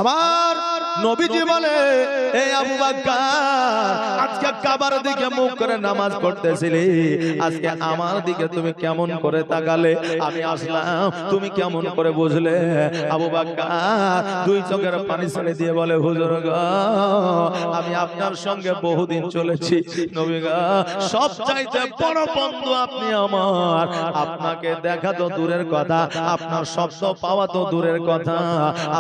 আমার নবীজি বলে, এই আবু বকর, আজকে কাবার দিকে মুখ করে নামাজ পড়তেছিলি, আজকে আমার দিকে তুমি কেমন করে তাকালে? আমি আসলাম, তুমি কেমন করে বুঝলে? আবু বকর দুই চোখের পানি ছেড়ে দিয়ে বলে, হুজুর গো, আমি আপনার সঙ্গে বহুদিন চলেছি নবী গো, সবচাইতে বড় বন্ধু আপনি আমার। আপনাকে দেখা তো দূরের কথা, আপনার শব্দ পাওয়া তো দূরের কথা,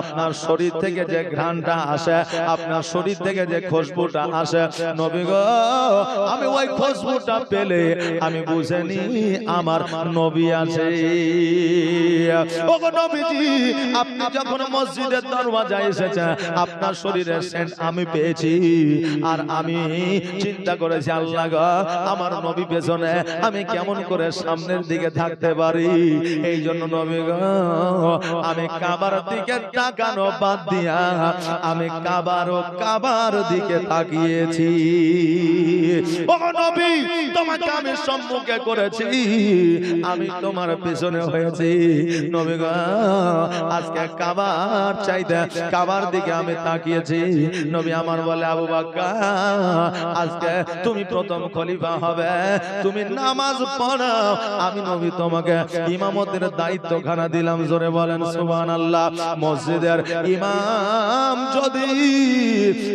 আপনার শরীর থেকে যে ঘ্রাণটা আসে, আপনার শরীর থেকে যে খুশবুটা আসে নবী গো, আমি ওই খুশবুটা পেলে আমি বুঝিনি আমার নবী আছে। ওগো নবীজি, আপনি যখন মসজিদের দরওয়াজায় এসেছেন, আপনার শরীরের সেন্ট আমি পেয়েছি, আর আমি চিন্তা করেছি, আল্লাহ গো, আমার নবী পেছনে আমি কেমন করে সামনের দিকে থাকতে পারি। এই জন্য নবী গো, আমি কাবার দিকে তাকানো বাদ দিয়া আমি কাবার দিকে তাকিয়েছি। ও নবী, তোমাকে আমি সম্মুখে করেছি, আমি তোমার পেছনে হয়েছি নবী গো। আজকে কাবার চাইতে কাবার দিকে আমি তাকিয়েছি। নবী আমার বলে, আবু বকর, আজকে তুমি প্রথম খলিফা হবে, তুমি নামাজ পড়াও, আমি নবী তোমাকে ইমামতের দায়িত্বখানা দিলাম। জোরে বলেন সুবহানাল্লাহ। মসজিদের ইমাম যদি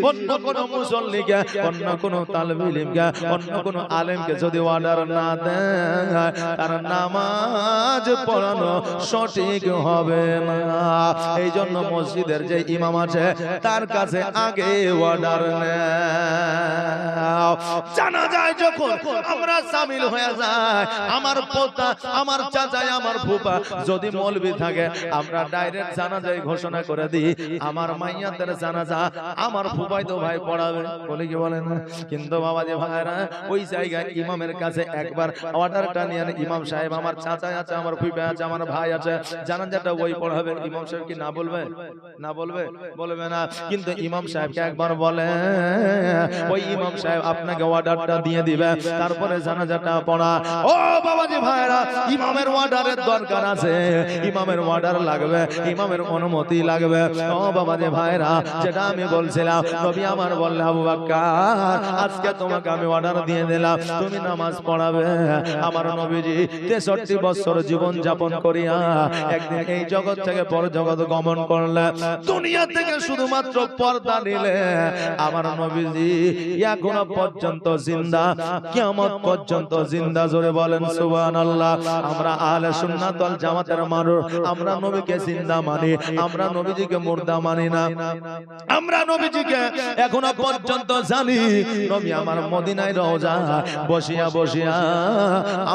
অন্য কোন মুসল্লিকে, অন্য কোন তালিবে ইলমকে, অন্য কোন আলেমকে যদি অর্ডার না দেয়, তার নামাজ পড়ানো সঠিক হবে না। এই জন্য মসজিদের যে ইমাম আছে তার কাছে আগে অর্ডার নেও। জানা যায় যখন আমরা শামিল হয়ে যাই, আমার পোতা, আমার চাচা, আমার ফুফা যদি মৌলবি থাকে, আমরা ডাইরেক্ট জানাজায় ঘোষণা করে দিই, আমার মাইয়াদের জানাজা আমার ফুফাই তো ভাই পড়াবে, বলে কি বলেন? কিন্তু বাবা যে ভাইরা, ওই জায়গায় ইমামের কাছে একবার অর্ডারটা নিয়ে, ইমাম সাহেব, আমার চাচা আছে, আমার ফুফা আছে, আমার ভাই আছে, জানাজাটা ওই পড়াবে। ইমাম সাহেব কি না বলবে? না বলবে? বলবে না। কিন্তু ইমাম সাহেবকে একবার বলে, ওই ইমাম সাহেব আপনাকে অর্ডারটা দিয়ে দিবে, তারপরে জানাজাটা পড়া। ও বাবাজি ভাইরা, ইমামের অর্ডারের দরকার আছে, ইমামের অর্ডার লাগবে, ইমামের অনুমতি লাগবে। ও বাবাজি ভাইরা, যেটা আমি বলছিলাম, নবী আমার বললে, আবু বকর, আজকে তোমাকে আমি অর্ডার দিয়ে দিলাম, তুমি নামাজ পড়াবে। আমার নবীজি 63 বছর জীবন যাপন করিয়া একদিন এই জগৎ থেকে পর জগৎ গমন করলে, দুনিয়া থেকে শুধুমাত্র পর্দা নিলে। আমার নবীজি এখনো পর্যন্ত জিন্দা, কিয়ামত পর্যন্ত জিন্দা। জোরে বলেন সুবহানাল্লাহ। আমরা আহলে সুন্নাত ওয়াল জামাতের মানুষ, আমরা নবীকে জিন্দা মানি, আমরা নবীজিকে মুর্দা মানি না। আমরা নবীজিকে এখনো পর্যন্ত জানি। নবী আমার মদিনায় রওজা বসিয়া বসিয়া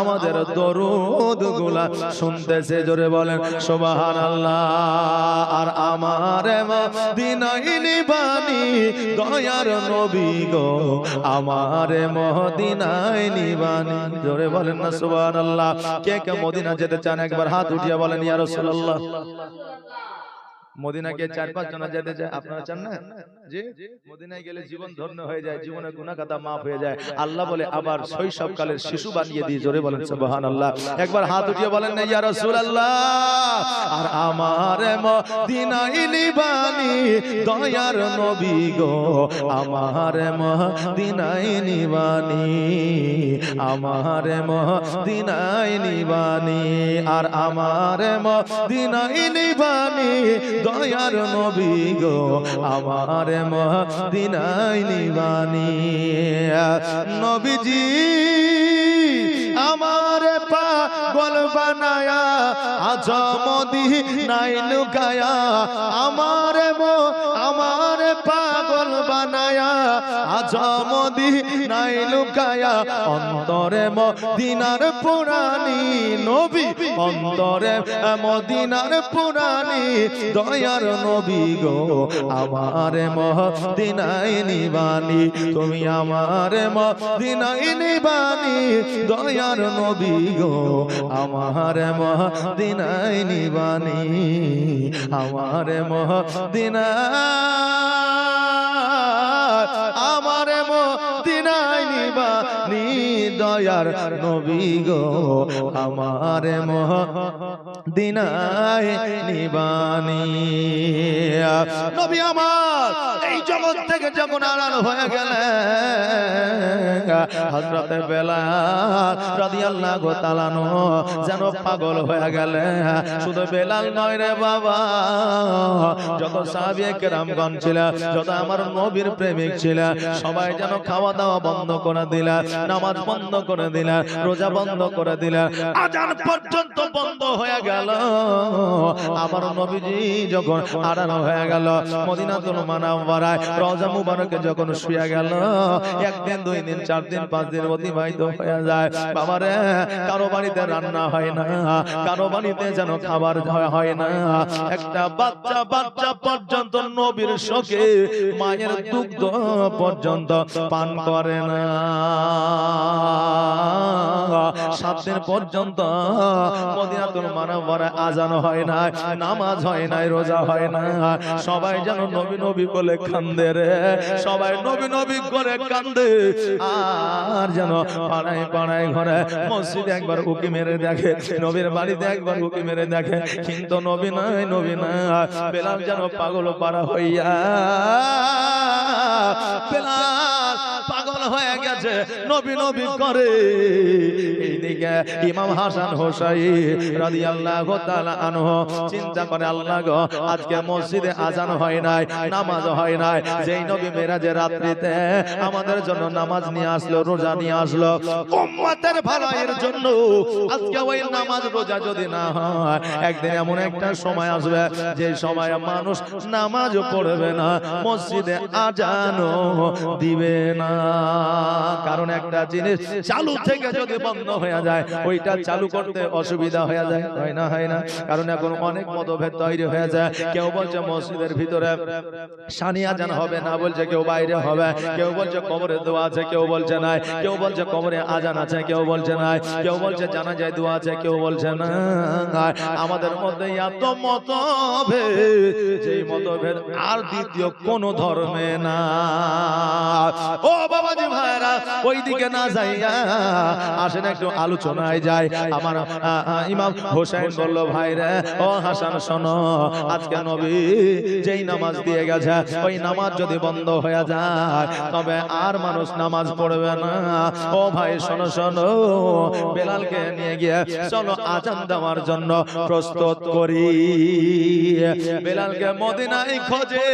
আমাদের দরুদ গুলা শুনতেছে। জোরে বলেন সুবহানাল্লাহ। আর আমার মদিনায় নিবানি দয়ার নবী গো, আমার মদিনায় নিবানি। জোরে বলেন না সুবহানাল্লাহ। কে কে মদিনা যেতে চান একবার হাত উঠিয়ে বলেন, ইয়া রাসূলুল্লাহ। মদিনাকে 4-5 জন যেতে চায়, আপনারা চান না? জি, মদিনায় গেলে জীবন ধন্য হয়ে যায়, জীবনের গুনাহ খাতা maaf হয়ে যায়। আল্লাহ বলে আবার শৈশবকালের শিশু বানিয়ে দিয়ে। জোরে বলেন সুবহানাল্লাহ। একবার হাত উঠিয়ে বলেন না, ইয়া রাসূলুল্লাহ। আর আমার মদিনায় নিবানি দয়ার নবী গো, আমার মদিনায় নিবানি, আমার মদিনায় নিবানি। আর আমার মদিনায় নিবানি দয়ার নবী গো, আমার মদিনায় নিবানি। নবীজি আমার পাগল বানায়া আজ মদিনায় লুকায়া, আমার পাগল বানায়া আজ মদিনায় লুকায়া, অন্তরে মদিনার পুরানি নবী, অন্তরে মদিনার পুরানি দয়ার নবী গো, আমার মদিনায় নিবানি। তুমি আমার মদিনায় নিবানি দয়ার নবী গো, আমার মদিনায় নিবানি, আমার মদিনায়, আমার মদিনায় নিবানি দয়ার নবী গো আমার মদিনায় নিবানি। নবী আমার এই জগৎ থেকে যখন আড়াল হয়ে গেলেন, হযরত বেলাল রাদিয়াল্লাহু তাআলা আনহু যেন পাগল হয়ে গেলেন। শুধু বেলাল নয় রে বাবা, যত সাহাবায়ে কেরামগণ ছিল, যত আমার নবীর প্রেমিক ছিল, সবাই যেন খাওয়া দাওয়া বন্ধ করে দিল, নামাজ বন্ধ করে দিল, রোজা বন্ধ করে দিল, আযান পর্যন্ত বন্ধ হয়ে গেল। আমার নবীজি যখন আড়াল হয়ে গেল, মদিনাতুল মুনাওয়ারায় রওজা মুবারকে যখন শুয়ে গেল, একদিন দুই দিন চার দিন পাঁচ দিন অতিবাহিত হয়ে যায়। বাবারে, কারো বাড়িতে রান্না হয় না, কারো বাড়িতে যেন খাবার হয় না, একটা বাচ্চা বাচ্চা পর্যন্ত নবীর শোকে মায়ের দুগ্ধ পর্যন্ত পান করে না। 7 দিন পর্যন্ত মদিনাতুল মুনাওয়ারায় আযান হয় না, নামাজ হয় না, রোজা হয় না। সবাই যেন নবী নবী বলে কান্দে রে, সবাই নবী নবী করে কান্দে। আর যেন পাড়ায় পাড়ায় ঘরে মসজিদে একবার উকি মেরে দেখে, নবীর বাড়িতে একবার উকি মেরে দেখে, কিন্তু নবী নাই, নবী না। বেলাল যেন পাগল পারা হইয়া, বেলাল পাগল হয়ে গেছে, নবী নবী করে। এইদিকে ইমাম হাসান হোসাইন রাদিয়াল্লাহু তাআলা আনহু চিন্তা করে, আল্লাহ গো, আজকে মসজিদে আযান হয় নাই, নামাজ হয় নাই। যেই নবী মেরাজের রাত্রিতে আমাদের জন্য নামাজ নিয়ে আসলো, রোজা নিয়ে আসলো উম্মতের ভালোর জন্য, আজকে ওই নামাজ রোজা যদি না হয়, একদিন এমন একটা সময় আসবে যে সময় মানুষ নামাজও পড়বে না, মসজিদে আযানও দিবে না। কারণ একটা জিনিস চালু থেকে যদি বন্ধ হয়ে যায়, ওইটা চালু করতে অসুবিধা হয়ে যায়, হয় না? হয় না? কারণ এখন অনেক মতভেদ তৈরি হয়ে যায়। কেউ বলছে মসজিদের ভিতরে সানি আযান হবে না, বলছে কেউ বাইরে হবে, কেউ বলছে কবরে দোয়া আছে, কেউ বলছে নাই, কেউ বলছে কবরে আযান আছে, কেউ বলছে নাই, কেউ বলছে জানাজায় দোয়া আছে, কেউ বলছে না। আমাদের মধ্যে এত মতভেদ, যেই মতভেদ আর দ্বিতীয় কোন ধর্মে না। ও বাবাজি ভাইরা, ওইদিকে না যাইয়া আসেন একটু আলোচনায় যায়। আমার ইমাম হোসেন বলল, ভাই রে, ও হাসান শোনো, আজকে নবী যেই নামাজ দিয়ে গেছে, ওই নামাজ যদি বন্ধ হয়ে যায়, তবে আর মানুষ নামাজ পড়বে না। ও ভাই শোনো শোনো, বেলালকে নিয়ে গিয়ে চলো আযান দেওয়ার জন্য প্রস্তুত করি। বেলালকে মদিনায় খোঁজে,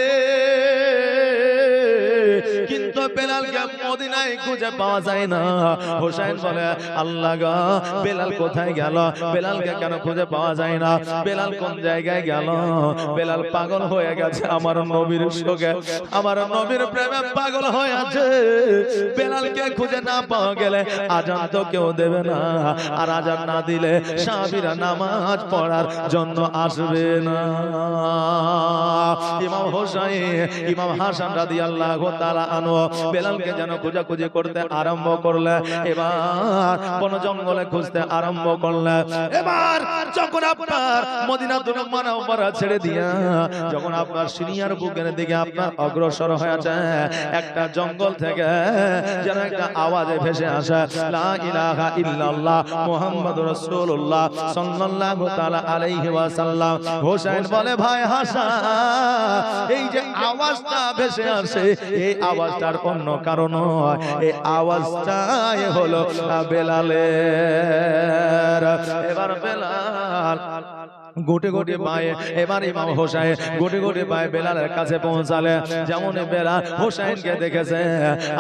কিন্তু বেলালকে মদিনায় খুঁজে পাওয়া যায় না। হোসেন বলে, আল্লাহ গো, বেলাল কোথায় গেল? বেলালকে কেন খুঁজে পাওয়া যায় না? বেলাল কোন জায়গায় গেল? বেলাল পাগল হয়ে গেছে আমার নবীর শোকে, আমার নবীর প্রেমে পাগল হয়ে আছে। বেলালকে খুঁজে না পাওয়া গেলে আযান তো কেউ দেবে না, আর আযান না দিলে সাহাবীরা নামাজ পড়ার জন্য আসবে না। ইমাম হোসেন, ইমাম হাসান রাদিয়াল্লাহু তাআলা আনহু বেলালকে যেন খোঁজাখুঁজি করতে আরম্ভ করলে, এবার কোন জঙ্গলে খুঁজতে আরম্ভ করলে। এবার যখন আপনার মদিনাতুল মুনাওয়ারা ছেড়ে দিয়া যখন আপনার সিনিয়র বুকের দিকে আপনার অগ্রসর হয়েছে, একটা জঙ্গল থেকে যেন একটা আওয়াজে ভেসে আসে, লা ইলাহা ইল্লাল্লাহ মুহাম্মাদুর রাসূলুল্লাহ সাল্লাল্লাহু তাআলা আলাইহি ওয়াসাল্লাম। হোসেন বলে, ভাই হাসান, এই যে আওয়াজটা ভেসে আসে, এই আওয়াজটার অন্য কারণ নয়, এই আওয়াজটাই হলো বেলালের। এবার বেলাল গোটে গোটে পায়ে, এবার ইমাম হোসেন গোটে গোটে পায়ে বেলালের কাছে পৌঁছালে। যেমন বেলাল হোসেনকে দেখেছে,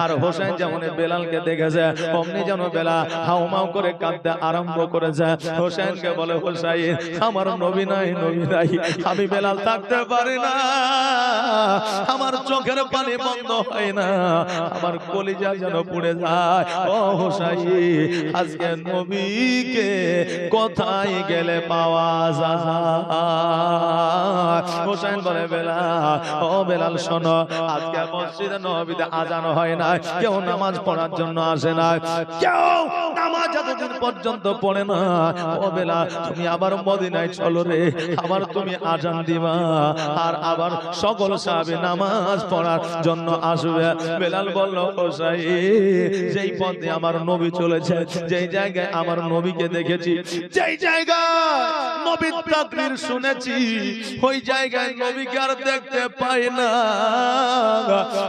আর হোসেন যেমন বেলালকে দেখেছে, অমনি যেন বেলাল হাউমাউ করে কাঁদতে আরম্ভ করেছে। হোসেনকে বলে, হোসেন, আমার নবী নাই, নবী নাই, আমি বেলাল থাকতে পারি না, আমার চোখের পানি বন্ধ হয় না, আমার কলিজা যেন পুড়ে যায়। ও হোসেন, আজকে নবীকে কোথায় গেলে পাওয়া যায়? হোসেন বলে বেলাল, ও বেলাল শোনো, আজকে মসজিদে নববীতে আজান হয় না, কেউ নামাজ পড়ার জন্য আসে না, কেউ নামাজ এতদিন পর্যন্ত পড়ে না। ও বেলাল, তুমি আবার মদিনায় চলো রে, আবার তুমি আজান দিবা, আর আবার সকল সাহাবী নামাজ পড়ার জন্য আসবে। বেলাল বলল, হোসাই, যেই পথে আমার নবী চলেছে, যেই জায়গায় আমার নবীকে দেখেছি, যেই জায়গায় নবীর তাকরীর শুনেছি, ওই জায়গায় নবীকে আর দেখতে পাই না।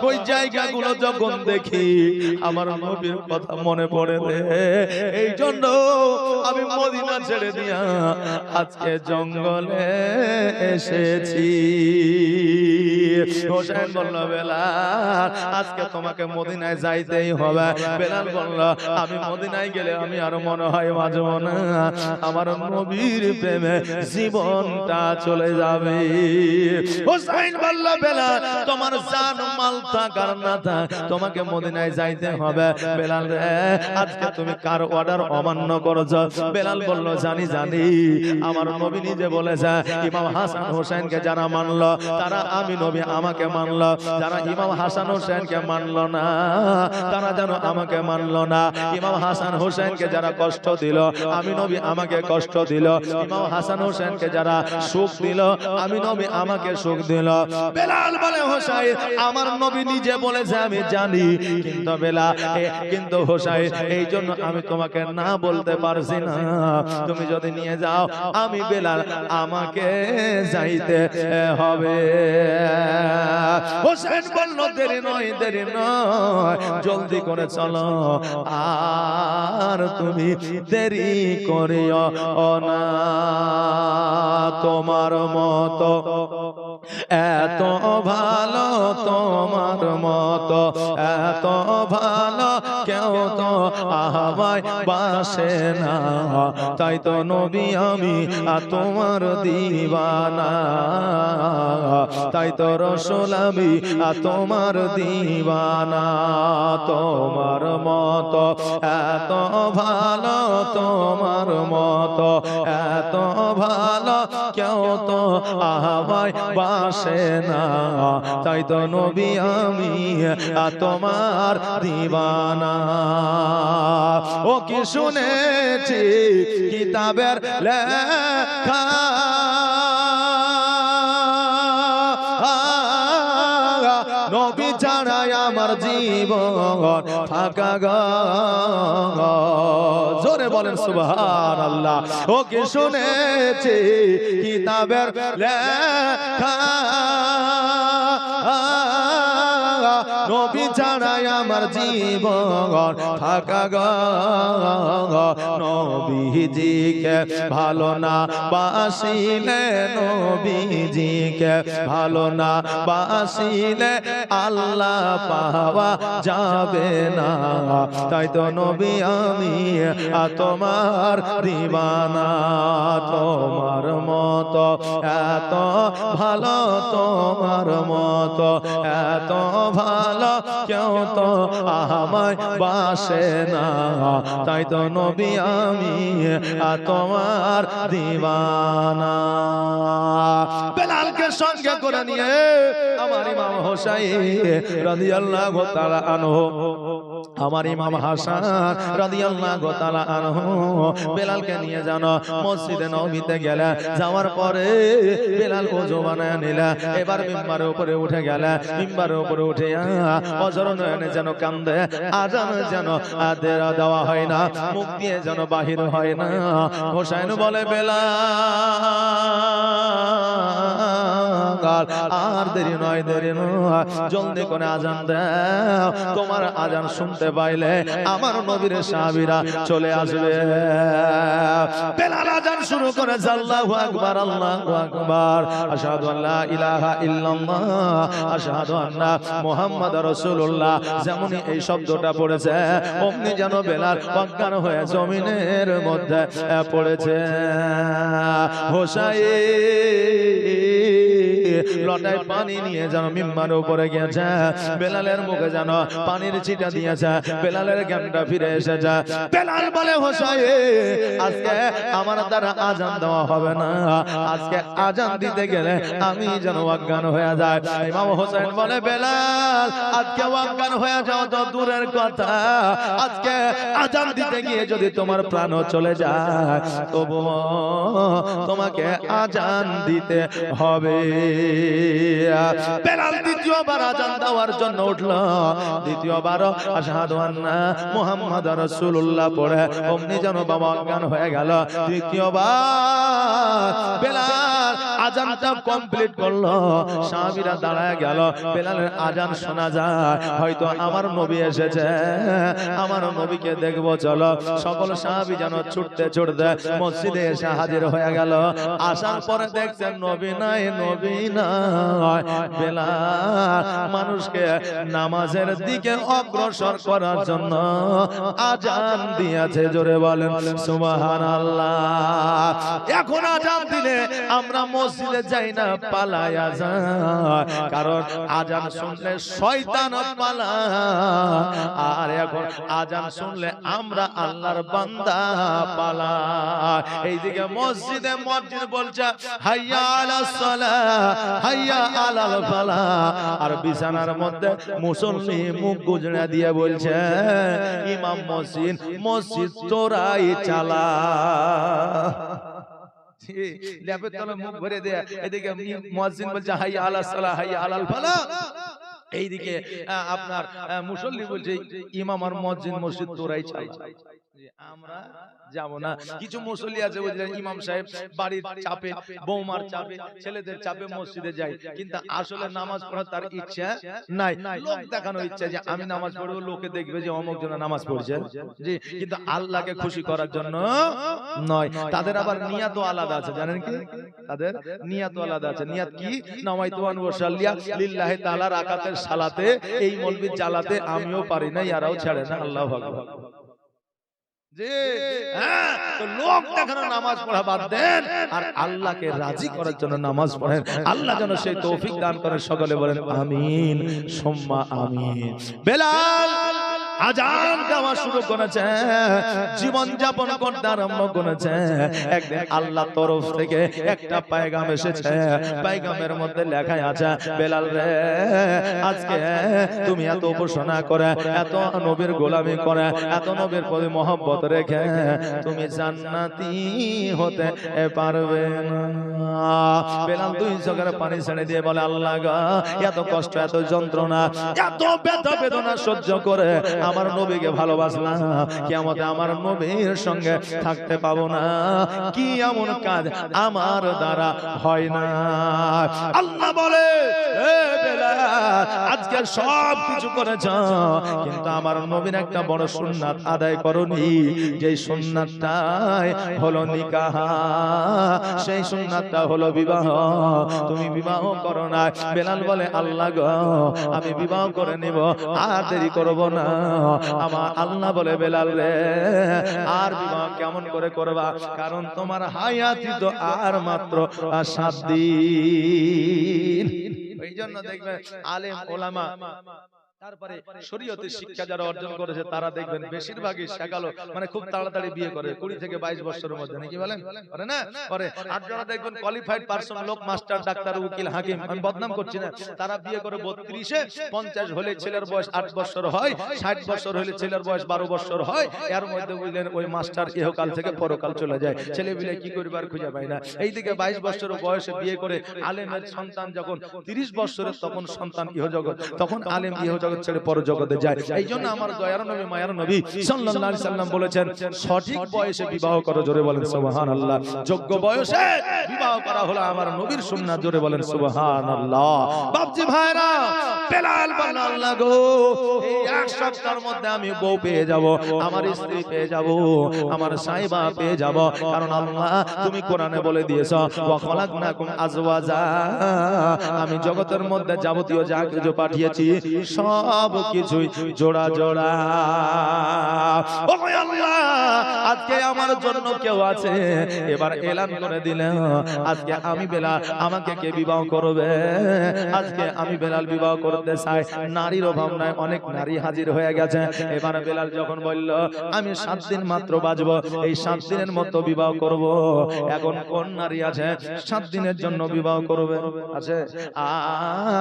ওই জায়গাগুলো যখন দেখি আমার নবীর কথা মনে পড়ে রে, এই জন্য আমি মদিনা ছেড়ে দিয়া আজকে জঙ্গলে এসেছি। হোসেন বলল, বেলাল, আজকে তোমাকে মদিনায় যাইতেই হবে। বেলাল বলল, আমি মদিনায় গেলে আমি আর মনে হয় বাঁচব না, আমার নবীর প্রেমে জীবনটা চলে যাবে। হোসেন বলল, বেলাল, তোমার জান মাল থাকার না থাক, তোমাকে মদিনায় যাইতে হবে। বেলাল রে, আজকে তুমি কার অর্ডার অমান্য করেছো? বেলাল বলল, জানি জানি, আমার নবী নিজে বলেছে, ইমাম হাসান হোসেনকে যারা মানলো তারা আমি নবী আমাকে মানলো, যারা ইমাম হাসান হোসেনকে মানলো না তারা যেন আমাকে মানলো না। ইমাম হাসান হোসেনকে যারা কষ্ট দিল আমি নবী আমাকে কষ্ট দিল, ইমাম হাসান হোসেনকে যারা সুখ দিল আমি নবী আমাকে সুখ দিল। বেলাল বলে, হোসাইন, আমার নবী নিজে বলেছে আমি জানি, কিন্তু বেলাল, কিন্তু হোসাইন, এই জন্য আমি তোমাকে না বলতে পারছি না। তুমি যদি নিয়ে যাও আমি বেলাল আমাকে যাইতে হবে। হোসেন বলল, দেরি নয়, দেরি নয়, জলদি করে চলো, আর তুমি দেরি করিও না। তোমার মতো এত ভালো, তোমার মতো এত ভালো কেউ তো আমায় বাসে না, তাই তো নবী আমি তোমার দিওয়ানা, তাই তো রাসূল আমি তোমার দিওয়ানা। তোমার মতো এত ভালো, তোমার মতো এত ভালো কেউ তো আমায় বাসে না, তাই তো নবী আমি তোমার দিওয়ানা। ও কি শুনেছি কিতাবের লেখা, নবী ছাড়াই আমার জীবন থাকা গো। জোরে বলেন সুবহানাল্লাহ। ও কি শুনেছি কিতাবের লেখা, নবী ছাড়াই আমার জীবন থাকা গো। নবীজিকে ভালো না বাসিলে, নবীজিকে ভালো না বাসিলে আল্লাহ পাওয়া যাবে না, তাই তো নবী আমি তোমার দিওয়ানা। তোমার মতো এত ভালো, তোমার মতো এত ভালো কেউ তো আমায় বাসে না, তাই তো নবী আমি তোমার দিওয়ানা। বেলালকে সঙ্গে করে নিয়ে আমার ইমাম হোসাইন রাদিয়াল্লাহু তাআলা আনহু, আমার ইমাম হাসান রাদিয়াল্লাহু তাআলা আনহু বেলালকে নিয়ে জানো মসজিদে নববীতে গেলেন। যাওয়ার পরে বেলাল ওযু বানায় নিলেন, এবার মিম্বারের উপরে উঠে গেলেন। মিম্বারের উপরে উঠে অজর নয়নে যেন কান্দে, আজান যেন দেওয়া হয় না, মুখ দিয়ে যেন বাহির হয় না। হোসেন বলে, বেলাল আর দেরি নয়, দেরি নয়, জলদি করে আজান দাও, তোমার আজান শুনতে পাইলে আমার নবীর সাহাবীরা চলে আসবে। বেলাল আজান শুরু করে, আল্লাহু আকবার, আল্লাহু আকবার, আশহাদু আল্লা ইলাহা ইল্লাল্লাহ, আশহাদু আন্না মুহাম্মাদুর রাসূলুল্লাহ। যেমনই এই শব্দটা পড়েছে অমনি যেন বেলাল অজ্ঞান হয়ে জমিনের মধ্যে পড়েছে। হোসাইন লটায় পানি নিয়ে যেন মিম্বারের উপরে গিয়েছে, বেলালের মুখে যেন পানির ছিটা দিয়েছে, বেলালের জ্ঞানটা ফিরে এসেছে। বেলাল বলে হোসাইন আজকে আমার দ্বারা আজান দেওয়া হবে না, আজকে আজান দিতে গেলে আমি যেন অজ্ঞান হয়ে যায়। ইমাম হোসেন বলে বেলাল আজকে অজ্ঞান হয়ে যাও তো দূরের কথা, আজকে আজান দিতে গিয়ে যদি তোমার প্রাণ চলে যায় তবু তোমাকে আজান দিতে হবে। বেলাল দ্বিতীয়বার আজান দেওয়ার জন্য উঠল, দ্বিতীয়বার আশহাদু আন্না মুহাম্মাদুর রাসূলুল্লাহ পড়ে অমনি যেন বাবা অজ্ঞান হয়ে গেল। তৃতীয়বার বেলাল আজানটা কমপ্লিট করলো, সাহাবীরা দাঁড়ায় গেল, বেলালের আজান শোনা যায়, হয়তো আমার নবী এসেছে, আমার নবীকে দেখবো চলো। সকল সাহাবী যেন ছুটতে ছুটতে মসজিদে এসে হাজির হয়ে গেল। আসার পরে দেখছেন নবী নাই, নবী নাই। বেলাল মানুষকে নামাজের দিকে অগ্রসর করার জন্য আজান দিয়েছে, জোরে বলেন সুবহানাল্লাহ। এখন আজান দিলে আমরা মসজিদে যাই না, পালায়া যায়, কারণ আজান শুনলে শয়তান পালায়, আর এখন আজান শুনলে আমরা আল্লাহর বান্দা পালায়। এইদিকে মসজিদে মুয়াজ্জিন বলছে হাইয়া আলাস সালাহ হাইয়া আলাল ফালাহ, আর বিছানার মধ্যে মুসল্লি মুখ গুজরা দিয়ে বলছে ইমাম মসজিদ মসজিদ তোরাই চালা। ল্যাপের তলে মুখ ভরে দেয়া, এদিকে মুয়াজ্জিন বলছে হাইয়া আলাস সালাহ হাইয়া আলাল ফালাহ, এইদিকে আপনার মুসল্লি বলছে ইমাম আর মুয়াজ্জিন মসজিদ তোরাই চালা। আমরা যাব না। কিছু মুসল্লি আছে বুঝলেন, ইমাম সাহেব বাড়ির চাপে, বৌমার চাপে, ছেলেদের চাপে মসজিদে যায়, কিন্তু আসলে নামাজ পড়ার তার ইচ্ছা নাই, লোক দেখানো ইচ্ছা যে আমি নামাজ পড়বো, লোকে দেখবে যে অমুক জন নামাজ পড়ছে, জি, কিন্তু আল্লাহকে খুশি করার জন্য নয়। তাদের আবার নিয়াত আলাদা আছে, জানেন কি? তাদের নিয়াত আলাদা আছে। নিয়াত কি? নামাইতু আন ওয়াসাল্লিয়া লিল্লাহি তাআলা রাকাতের সালাতে, এই মলবির জালাতে আমিও পারি না, ইয়ারাও ছাড়ে না, আল্লাহু আকবার। লোক দেখানো নামাজ পড়া বাদ দেন, আর আল্লাহকে রাজি করার জন্য নামাজ পড়েন। আল্লাহ যেন সেই তৌফিক দান করেন। সকলে বলেন আমিন সুম্মা আমিন। বেলাল আজান দেওয়া শুরু করেছে, জীবন যাপন করতে আরম্ভ করেছে। একদিন আল্লাহ তরফ থেকে একটা পায়গাম এসেছে, পায়গামের মধ্যে লেখা আছে বেলাল রে, আজকে তুমি এত উপাসনা করে, এত নবীর গোলামি করে, এত নবীর প্রতি মহব্বত রেখে তুমি জান্নাতি হতে পারবে না। বেলাল দুই চোখের পানি ছেড়ে দিয়ে বলে আল্লাহ গো, এত কষ্ট, এত যন্ত্রণা, এত ব্যথা বেদনা সহ্য করে আমার নবীকে ভালোবাসলাম, কিয়ামতে আমার নবীর সঙ্গে থাকতে পাবো না, কি এমন কাজ আমার দ্বারা হয় না। আল্লাহ বলে এ বেলাল, আজকে সব কিছু করেছ, কিন্তু আমার নবীর একটা বড় সুন্নাত আদায় করনি, যেই সুন্নাতটাই হলো নিকাহ, সেই সুন্নাতটা হলো বিবাহ। তুমি বিবাহ করো না। বেলাল বলে আল্লাহ গো, আমি বিবাহ করে নিব, আর দেরি করব না। আমার আল্লাহ বলে বেলাল রে, আর বিবাহ কেমন করে করবা, কারণ তোমার হায়াতি তো আর মাত্র 7 দিন। এই জন্য দেখবেন আলেম ওলামা, তারপরে শরীয়তের শিক্ষা যারা অর্জন করেছে, তারা দেখবেন বেশিরভাগই শেখালো, মানে খুব তাড়াতাড়ি বিয়ে করে, 20 থেকে 22 বছরের মধ্যে, নাকি বলেন? করে না? করে। আর যারা দেখবেন কোয়ালিফাইড পারসন, লোক, মাস্টার, ডাক্তার, উকিল, হাকিম, আমি বদনাম করছি না, তারা বিয়ে করে 32-এ, 50 হলে ছেলের বয়স 8 বছর হয়, 60 বছর হলে ছেলের বয়স 12 বছর হয়, এর মধ্যে বুঝলেন ওই মাস্টার ইহকাল থেকে পরকাল চলে যায়, ছেলে বিলে কি করবার খুঁজে পায় না। এইদিকে 22 বছর বয়সে বিয়ে করে আলেমের সন্তান যখন 30 বছরের, তখন সন্তান ইহজগৎ, তখন আলেম ইহজগৎ ছেড়ে পরজগতে যায়। এই জন্য আমার দয়ার নবী, মায়ার নবী সাল্লাল্লাহু আলাইহি সাল্লাম বলেছেন, সঠিক বয়সে বিবাহ করো, জোরে বলেন সুবহানাল্লাহ। যোগ্য বয়সে বিবাহ করা হলো আমার নবীর সুন্নাত, জোরে বলেন সুবহানাল্লাহ। বাপজি ভাইরা, বেলাল বলল আল্লাহ গো, এই এক সপ্তাহের মধ্যে আমি বউ পেয়ে যাব, আমার স্ত্রী পেয়ে যাব, আমার সাইবা পেয়ে যাব, কারণ আল্লাহ তুমি কোরআনে বলে দিয়েছো ওয়া খালাকনাকুম আজওয়াজা, আমি জগতের মধ্যে যাবতীয় যা কিছু পাঠিয়েছি সব সব কিছুই জোড়া জোড়া। ও আল্লাহ, আজকে আমার জন্য কেউ আছে? এবার এলান করে দিলেন, আজকে আমি বেলাল, আমাকে কে বিবাহ করবে? আজকে আমি বেলাল বিবাহ করতে চাই। নারীর অভাব নাই, অনেক নারী হাজির হয়ে গেছে। এবার বেলাল যখন বলল আমি 7 দিন মাত্র বাঁচবো, এই 7 দিনের মতো বিবাহ করব, এখন কোন নারী আছে 7 দিনের জন্য বিবাহ করবে? আছে?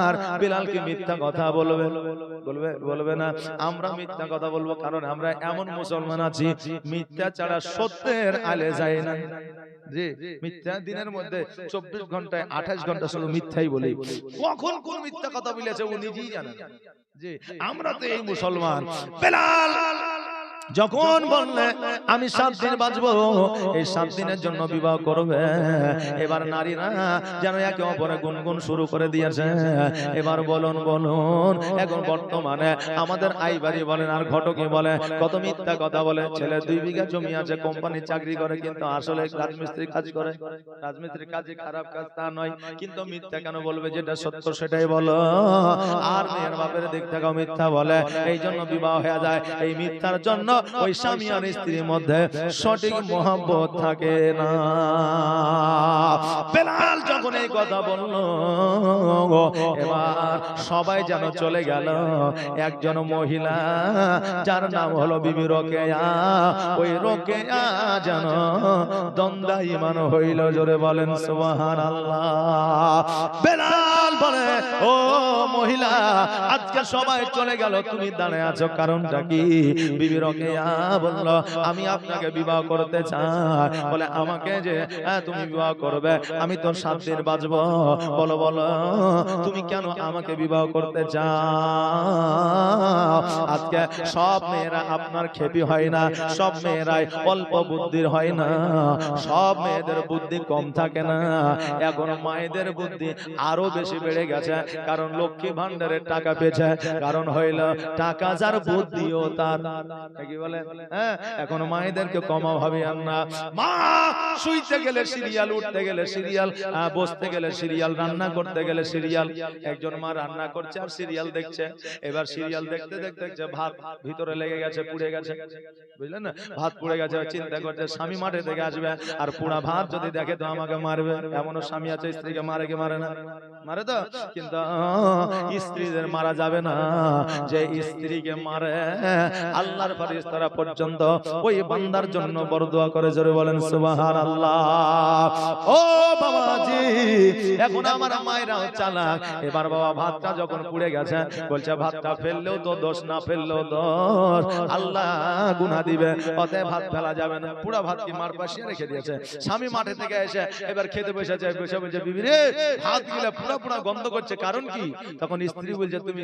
আর বেলাল কি মিথ্যা কথা বলবে? বলবে না। আমরা মিথ্যা কথা বলবো, কারণ আমরা এমন মুসলমান আছি মিথ্যা ছাড়া সত্যের আলে যায় না। জি, মিথ্যা দিনের মধ্যে 24 ঘন্টায় 28 ঘন্টা শুধু মিথ্যাই বলি। কখন কোন মিথ্যা কথা বলেছে ও নিজেই জানে না। জি, আমরা তো এই মুসলমান। বেলাল যখন বললে আমি 7 দিন বাঁচবো, এই 7 দিনের জন্য বিবাহ করবে, এবার নারীরা যেন একে অপরে গুনগুন শুরু করে দিয়েছে। এবার বলুন এখন বর্তমানে আমাদের আইবাড়ি বলেন আর ঘটকে বলে কত মিথ্যা কথা বলে। ছেলে 2 বিঘা জমি আছে, কোম্পানির চাকরি করে, কিন্তু আসলে রাজমিস্ত্রি কাজ করে। রাজমিস্ত্রি কাজে খারাপ কাজ তা নয়, কিন্তু মিথ্যা কেন বলবে? যেটা সত্য সেটাই বলো। আর মেয়ের বাপের দিক থেকে মিথ্যা বলে, এই জন্য বিবাহ হয়ে যায়। এই মিথ্যার জন্য ওই স্বামী আর স্ত্রীর মধ্যে সঠিক মহব্বত থাকে না। বেলাল যখন এই কথা বলল, এবার সবাই যেন চলে গেল। একজন মহিলা যার নাম হলো বিবি রোকেয়া, ওই রোকেয়া যেন দন্দায়মান হইল। জোরে বলেন সুবহানাল্লাহ। বেলাল বলে, ও মহিলা, আজকে সবাই চলে গেল, তুমি দাঁড়িয়ে আছো, কারণটা কি? বিবি রোকেয়া বলল, আমি আপনাকে বিবাহ করতে চাই। বলে, আমাকে যে তুমি বিবাহ করবে, আমি তো 7 দিন বাঁচবো। বলো তুমি কেন আমাকে বিবাহ করতে চাও? আজকে সব মেয়েরা আপনার খেপি হয় না, সব মেয়েরাই অল্প বুদ্ধির হয় না, সব মেয়েদের বুদ্ধি কম থাকে না। এখন মায়েদের বুদ্ধি আরো বেশি বেড়ে গেছে, কারণ লক্ষ্মী ভান্ডারের টাকা পেয়েছে। কারণ হইল টাকা যার বুদ্ধিও তার। কি বলে? এখন মায়েদেরকে কমা ভাবিয়েন না। মা শুইতে গেলে সিরিয়াল, উঠতে গেলে সিরিয়াল, বসতে গেলে সিরিয়াল, রান্না করতে গেলে সিরিয়াল। একজন মা রান্না করছে আর সিরিয়াল দেখছে। এবার সিরিয়াল দেখতে দেখতে ভাত ভিতরে লেগে গেছে, পুড়ে গেছে, বুঝলেন না? ভাত পুড়ে গেছে, চিন্তা করছে স্বামী মাঠে থেকে আসবে আর পুড়া ভাত যদি দেখে তো আমাকে মারবে। এমনও স্বামী আছে স্ত্রীকে মারে, কি মারে না? মারে তো, কিন্তু স্ত্রীদের মারা যাবে না। যে স্ত্রীকে মারে আল্লাহর ফেরেশতারা পর্যন্ত ওই বান্দার জন্য বরদোয়া করে। জোরে বলেন সুবহানাল্লাহ। ও বাবাজি, এখন আমার মায়েরাও চালাক। এবার বাবা ভাতটা যখন পুড়ে গেছে, বলছে ভাতটা ফেললেও তো দোষ, না ফেললেও দোষ, আল্লাহ গুনাহ দিবে, অতএব ভাত ফেলা যাবে না। পুরা ভাত কি মার পাশে রেখে দিয়েছে। স্বামী মাঠে থেকে এসে এবার খেতে বসেছে, বসে বলছে, বিবি রে, ভাত গিলে পুরা পুরা গন্ধ করছে, কারণ কি? তখন স্ত্রী বলছে, তুমি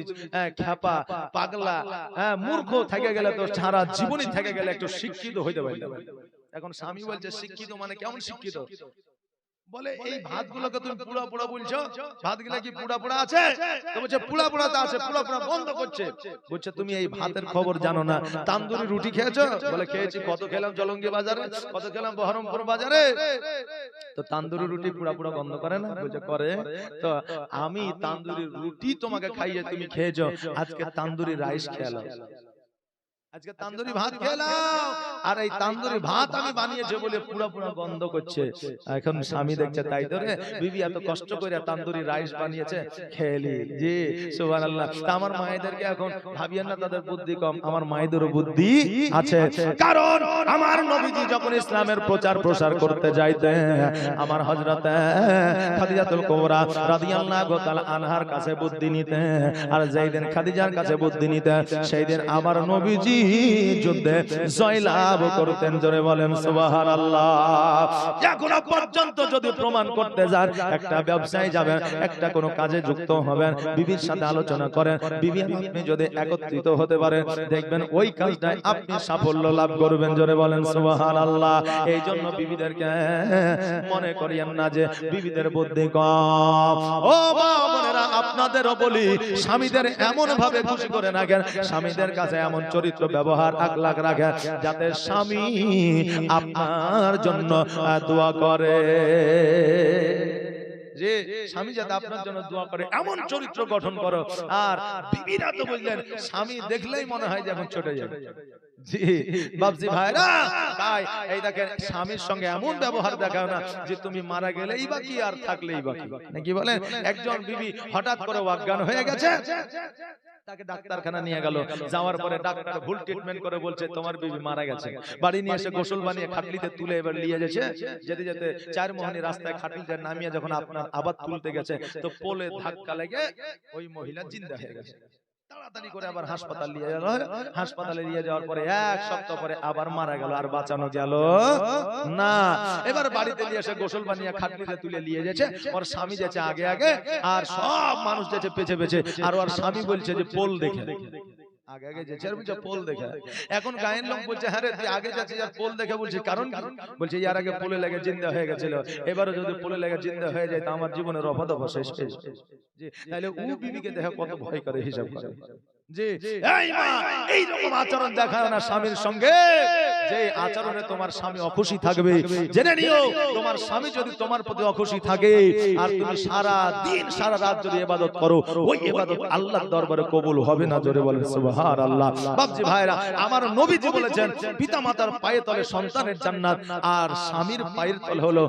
খ্যাপা, পাগলা, মূর্খ থেকে গেলে তো সারা জীবনই থেকে গেলে একটু শিক্ষিত হইতে পারলে। এখন স্বামী বলছে, শিক্ষিত মানে কেমন শিক্ষিত? বলে, এই ভাতগুলোকে তুমি পুরা পুরা বলছো, ভাতগুলো কি পুরা পুরা আছে? তো বলছে, পুরা পুরাতে আছে, পুরা পুরা বন্ধ করছে। বলছে, তুমি এই ভাতের খবর জানো না? তান্দুরি রুটি খেয়েছো? বলে, খেয়েছি। কত খেলাম জলঙ্গি বাজারে, কত খেলাম বহরমপুর বাজারে। তো তান্দুরি রুটি পুরা পুরা বন্ধ করে না? বলছে, করে। তো আমি তান্দুরি রুটি তোমাকে খাইয়ে তুমি খেয়েছো, আজকে তান্দুরি রাইস খেলাম, আজকে তান্দুরি ভাত খেলাম, আর এই তান্দুরি ভাত আমি বানিয়েছি বলে পুরো পুরো গন্ধ করছে। এখন স্বামী দেখছে, তাই তো রে, বিবি এত কষ্ট করে তান্দুরি রাইস বানিয়েছে, খেলি। জি সুবহানাল্লাহ। আমার মায়েদেরকে এখন ভাবিয়েন না তাদের বুদ্ধি কম, আমার মায়েদেরও বুদ্ধি আছে। কারণ আমার নবীজি যখন ইসলামের প্রচার প্রসার করতে যাইতেন, আমার হযরত খাদিজাতুল কুবরা রাদিয়াল্লাহু তাআলা আনহার কাছে বুদ্ধি নিতেন, আর যেদিন খাদিজার কাছে বুদ্ধি নিতেন, সেই দিন আমার নবীজি যুদ্ধে জয়লাভ করতেন। জোরে বলেন সুবহানাল্লাহ। এখনো পর্যন্ত যদি প্রমাণ করতে যান, একটা ব্যবসায় যাবেন, একটা কোনো কাজে যুক্ত হবেন, বিবির সাথে আলোচনা করেন, বিবি আপনি যদি একত্রিত হতে পারেন, দেখবেন ওই কাজটায় আপনি সাফল্য লাভ করবেন। জোরে বলেন সুবহানাল্লাহ। এই জন্য বিবিদেরকে মনে করিয়েন না যে বিবিদের বুদ্ধি কম। ও মা বোনেরা, আপনাদেরও বলি, স্বামীদের এমন ভাবে খুশি করে রাখেন, স্বামীদের কাছে এমন চরিত্র ব্যবহার আখলাক রাখেন, যাতে স্বামী আপনার জন্য দোয়া করে। যে স্বামী যাতে আপনার জন্য দোয়া করে এমন চরিত্র গঠন করো। আর বিবিরা তো বুঝলেন স্বামী দেখলেই মনে হয় যে এখন ছুটে যাবে। জি বাপজি ভাইরা, তাই এই দেখেন স্বামীর সঙ্গে এমন ব্যবহার দেখাও না যে তুমি মারা গেলেই বা কি আর থাকলেই বা কি, নাকি বলেন? একজন বিবি হঠাৎ করে অজ্ঞান হয়ে গেছে, তাকে ডাক্তারখানা নিয়ে গেল, যাওয়ার পরে ডাক্তার ভুল ট্রিটমেন্ট করে বলছে তোমার বিবি মারা গেছে। বাড়ি নিয়ে এসে গোসল বানিয়ে খাটলিতে তুলে এবার নিয়ে যাচ্ছে, যেতে যেতে চারমোহনী রাস্তায় খাটলিতে নামিয়ে যখন আপনার আবার তুলতে গেছে তো পোলে ধাক্কা লেগে ওই মহিলা জিন্দা হয়ে গেছে। তাড়াতাড়ি করে আবার হাসপাতাল নিয়ে গেল, হাসপাতালে নিয়ে যাওয়ার পরে এক সপ্তাহ পরে আবার মারা গেল, আর বাঁচানো গেল না। এবার বাড়িতে নিয়ে এসে গোসল বানিয়ে খাটলিতে তুলে নিয়ে যাচ্ছে, ওর স্বামী যাচ্ছে আগে আগে আর সব মানুষ যাচ্ছে পেছে পেছে, আর ওর স্বামী বলছে যে পোল দেখে আগে আগে যেছে আর বলছে পোল দেখে। এখন গায়ের লোক বলছে হ্যাঁ রে তুই আগে যাচ্ছিস আর পোল দেখে, বলছে কারণ কি? বলছে ইয়ার আগে পোলে লেগে জিন্দা হয়ে গেছিল, এবারে যদি পোলে লেগে জিন্দা হয়ে যায় তা আমার জীবনের রফাদফা শেষ। জি তাহলে ও বিবিকে দেখে কত ভয় করে হিসাব করে। জি এই মা এই রকম আচরণ দেখাও না স্বামীর সঙ্গে, যে আচরণে তোমার স্বামী অখুশি থাকবে। জেনে নিও তোমার স্বামী যদি তোমার প্রতি অখুশি থাকে আর তুমি সারা দিন সারা রাত যদি ইবাদত করো, ওই ইবাদত আল্লাহর দরবারে কবুল হবে না। জোরে বলেন সুবহানাল্লাহ। বাপজি ভাইরা, আমার নবীজি বলেছেন পিতামাতার পায়ে তলে সন্তানের জান্নাত আর স্বামীর পায়ের তলে হলো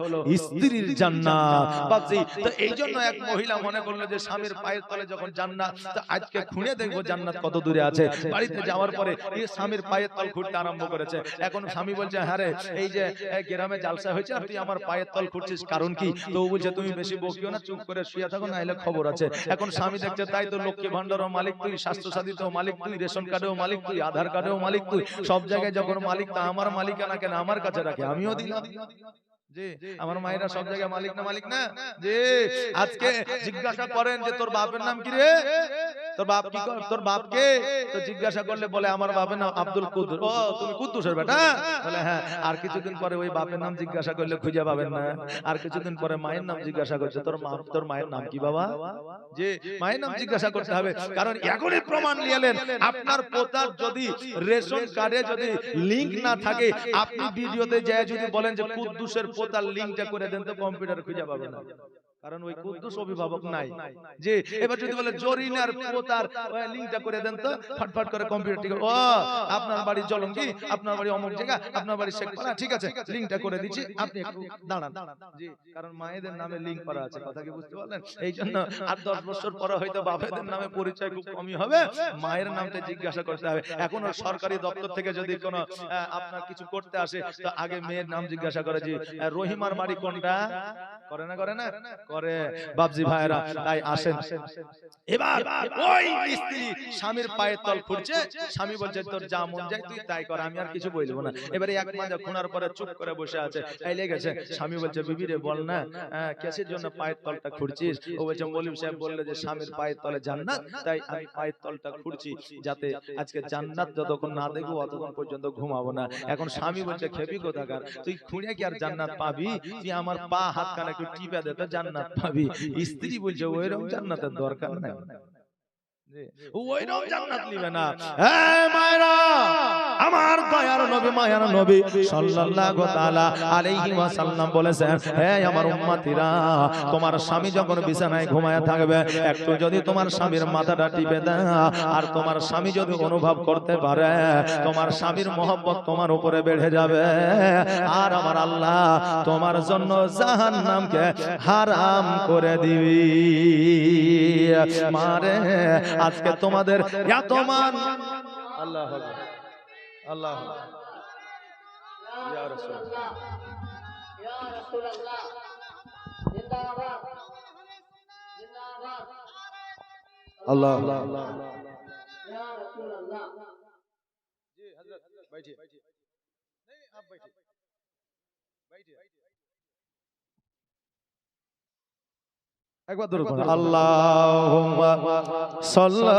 স্ত্রীর জান্নাত। বাপজি তো এই জন্য এক মহিলা মনে করলো যে স্বামীর পায়ের তলে যখন জান্নাত, তো আজকে খুঁড়ে দেখবো জান্নাত কত দূরে আছে। বাড়িতে যাওয়ার পরে স্বামীর পায়ের তল খুঁড়তে আরম্ভ করেছে। এখন স্বামী বলছে হ্যাঁ রে এই যে গ্রামে জালসা হয়েছে আর তুই আমার পায়ের তল খুঁড়ছিস, কারণ কি? তো ও বলছে তুমি বেশি বকিও না, চুপ করে শুয়ে থাকো, না এলে খবর আছে। এখন স্বামী দেখছে তাই তো লক্ষ্মী ভান্ডারও মালিক তুই, স্বাস্থ্য সাথীতেও মালিক তুই, রেশন কার্ডেও মালিক তুই, আধার কার্ডেও মালিক তুই, সব জায়গায় যখন মালিক, তা আমার মালিকানা কেন আমার কাছে রাখে, আমিও দিলাম। জি আমার মায়েরা সব জায়গায় মালিক না, মালিক না। জি আজকে জিজ্ঞাসা করেন যে তোর বাপের নাম কি রে, তোর বাপ কি করে, তোর বাপকে তো জিজ্ঞাসা করলে বলে আমার বাপের নাম আব্দুল কুদ্দুস। ও তুমি কুদ্দুসের বেটা? বলে হ্যাঁ। আর কিছুদিন পরে ওই বাপের নাম জিজ্ঞাসা করলে খুঁজে পাবেন না। আর কিছুদিন পরে মায়ের নাম জিজ্ঞাসা করছে তোর মায়ের নাম কি বাবা? যে মায়ের নাম জিজ্ঞাসা করতে হবে, কারণ এখনই প্রমাণ নিয়েলেন আপনার পোতার যদি রেশন কার্ডে যদি লিংক না থাকে, আপনি ভিডিওতে যায় যদি বলেন যে কুদ্দুসের পোতার লিংকটা করে দেন, তো কম্পিউটারে খুঁজে পাবেন না, কারণ ওই কুদ্দুস অভিভাবক নাই। যে এবার যদি বলে জরিনার পোতার লিংকটা করে দেন, তো ফটফট করে কম্পিউটার ঠিক, ও আপনার বাড়ি জলঙ্গি, আপনার বাড়ি অমুক জায়গা, আপনার বাড়ি শেখপাড়া, ঠিক আছে লিংকটা করে দিচ্ছি, আপনি একটু দাঁড়ান। জি কারণ মায়েদের নামে লিংক করা আছে, কথা কি বুঝতে পারলেন? এই জন্য 8-10 বছর পরে হয়তো বাপেদের নামে পরিচয় খুব কমই হবে, মায়ের নামটা জিজ্ঞাসা করতে হবে। এখন সরকারি দপ্তর থেকে যদি কোনো আপনার কিছু করতে আসে, তো আগে মেয়ের নাম জিজ্ঞাসা করে যে রহিমার বাড়ি কোনটা, করে না করে না করে। বাপজি ভাইরা তাই আসেন, এবার ওই স্ত্রী স্বামীর পায়ের তল খুঁড়ছে, স্বামী বলছে তোর যা মন যায় তুই তাই কর, আমি আর কিছু বলবো না। এবারে এক মাজা খুঁড়ার পরে চুপ করে বসে আছে, এই লেগেছে। স্বামী বলছে বিবি রে বল না কিসের জন্য পায়ের তলটা খুঁড়ছিস? ও বলছে মৌলভী সাহেব বললে যে স্বামীর পায়ের তলে জান্নাত, তাই আমি পায়ের তলটা খুঁড়ছি, যাতে আজকে জান্নাত যতক্ষণ না দেখবো অতক্ষণ পর্যন্ত ঘুমাবো না। এখন স্বামী বলছে খেপি কোথাকার, তুই খুঁড়ে কি আর জান্নাত পাবি? তুই আমার পা হাত কানে একটু টিপে দে তো জান্নাত পাবি। স্ত্রী বলছে ওইরকম জান্নাতের দরকার নাই, ওইরকম জান্নাত নিবে না। হ্যাঁ মায়েরা, আমার দয়ার নবী মায়ার নবী সাল্লাল্লাহু তাআলা আলাইহি ওয়াসাল্লাম বলেছেন, হে আমার উম্মতিরা, তোমার স্বামী যখন বিছানায় ঘুমায়া থাকবে, একটু যদি তোমার স্বামীর মাথাটা টিপে দেয়, আর তোমার স্বামী যদি অনুভব করতে পারে, তোমার স্বামীর মহব্বত তোমার উপরে বেড়ে যাবে, আর আমার আল্লাহ তোমার জন্য জাহান্নামকে হারাম করে দিবি। মারে আজকে তোমাদের এত মান, আল্লাহ আল্লাহ ইয়া রাসূলুল্লাহ ইয়া রাসূলুল্লাহ জিন্দাবাদ জিন্দাবাদ আল্লাহ ইয়া রাসূলুল্লাহ। জি হযরত बैठिए, नहीं आप बैठिए, একবার দরুদ পড়ুন, আল্লাহুম্মা সাল্লি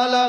আলা